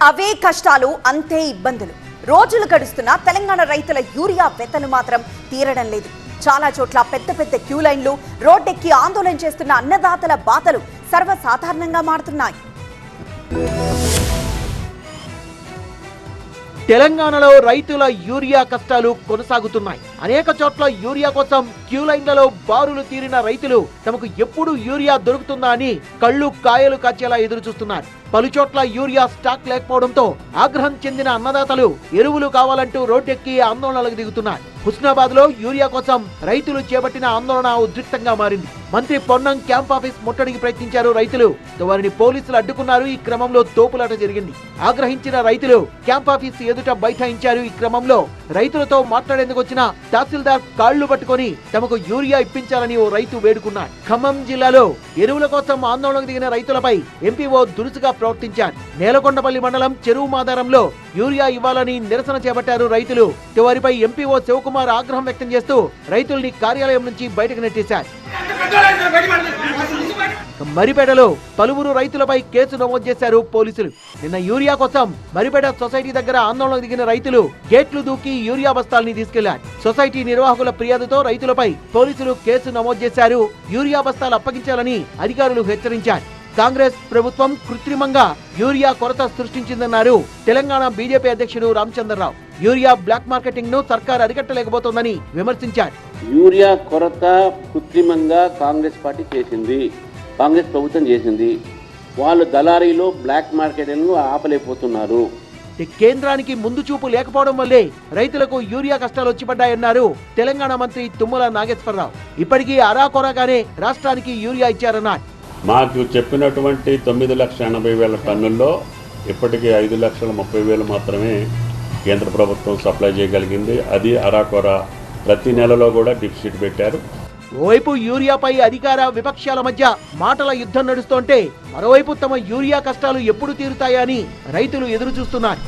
అవే కష్టాలు అంతే ఇబ్బందులు. రోజులు గడుస్తున్నా తెలంగాణ రైతుల యూరియా వెతలు మాత్రం తీరడం లేదు. చాలా చోట్ల పెద్ద పెద్ద క్యూ లైన్లు, రోడ్డెక్కి ఆందోళన చేస్తున్న అన్నదాతల బాధలు సర్వసాధారణంగా మారుతున్నాయి. తెలంగాణలో రైతుల యూరియా కష్టాలు కొనసాగుతున్నాయి. అనేక చోట్ల యూరియా కోసం క్యూ లైన్లలో బారులు తీరిన రైతులు తమకు ఎప్పుడు యూరియా దొరుకుతుందా అని కళ్ళు కాయలు కాచేలా ఎదురు చూస్తున్నారు. పలుచోట్ల యూరియా స్టాక్ లేకపోవడంతో ఆగ్రహం చెందిన అన్నదాతలు ఎరువులు కావాలంటూ రోడ్డెక్కి ఆందోళనలకు దిగుతున్నారు. హుస్నాబాద్ లో యూరియా కోసం రైతులు చేపట్టిన ఆందోళన ఉద్రిక్తంగా మారింది. మంత్రి పొన్నం క్యాంప్ ఆఫీస్ ముట్టడికి ప్రయత్నించారు రైతులు. వారిని పోలీసులు అడ్డుకున్నారు. ఈ క్రమంలో తోపులాట జరిగింది. ఆగ్రహించిన రైతులు క్యాంప్ ఆఫీస్ ఎదుట బైఠాయించారు. ఈ క్రమంలో రైతులతో మాట్లాడేందుకు వచ్చిన తహసీల్దార్ కాళ్లు పట్టుకొని తమకు యూరియా ఇప్పించాలని ఓ రైతు వేడుకున్నారు. ఖమ్మం జిల్లాలో ఎరువుల కోసం ఆందోళనకు దిగిన రైతులపై ఎంపీఓ దురుసుగా ప్రవర్తించారు. నేలకొండపల్లి మండలం చెరువు మాదారంలో యూరియా ఇవ్వాలని నిరసన చేపట్టారు రైతులు. వారిపై ఎంపీఓ శివకుమార్ ఆగ్రహం వ్యక్తం చేస్తూ రైతుల్ని కార్యాలయం నుంచి బయటకు నెట్టేశారు. మరిపేటలో పలువురు రైతులపై కేసు నమోదు చేశారు పోలీసులు. నిన్న యూరియా కోసం మరిపేట సొసైటీ దగ్గర ఆందోళనకు దిగిన రైతులు గేట్లు దూకి యూరియా బస్తాల్ని తీసుకెళ్లారు. సొసైటీ నిర్వాహకుల ఫిర్యాదుతో రైతులపై పోలీసులు కేసు నమోదు చేశారు. యూరియా బస్తాలు అప్పగించాలని అధికారులు హెచ్చరించారు. కాంగ్రెస్ ప్రభుత్వం కృత్రిమంగా యూరియా కొరత సృష్టించిందన్నారు తెలంగాణ బీజేపీ అధ్యక్షుడు రామచంద్రరావు. యూరియా బ్లాక్ మార్కెటింగ్ ను సర్కార్ అరికట్టలేకపోతోందని విమర్శించారు. యూరియా కొరత కృత్రిమంగా కాంగ్రెస్ పార్టీ చేసింది, కాంగ్రెస్ ప్రభుత్వం చేసింది. వాళ్ళు దళారీలో బ్లాక్ మార్కెటింగ్ ఆపలేకపోతున్నారు. కేంద్రానికి ముందు చూపు లేకపోవడం వల్లే రైతులకు యూరియా కష్టాలు వచ్చిపడ్డాయన్నారు తెలంగాణ మంత్రి తుమ్మల నాగేశ్వరరావు. ఇప్పటికీ అరాకొరగానే రాష్ట్రానికి యూరియా ఇచ్చారన్నారు. మాకు చెప్పినటువంటి 9,80,000 టన్నుల్లో ఇప్పటికీ 5,30,000 మాత్రమే కేంద్ర ప్రభుత్వం సప్లై చేయగలిగింది. అది అరాకొర. ప్రతి నెలలో కూడా డిఫిసిట్ పెట్టారు. ఓవైపు యూరియాపై అధికార విపక్షాల మధ్య మాటల యుద్ధం నడుస్తుంటే మరోవైపు తమ యూరియా కష్టాలు ఎప్పుడు తీరుతాయని రైతులు ఎదురు చూస్తున్నారు.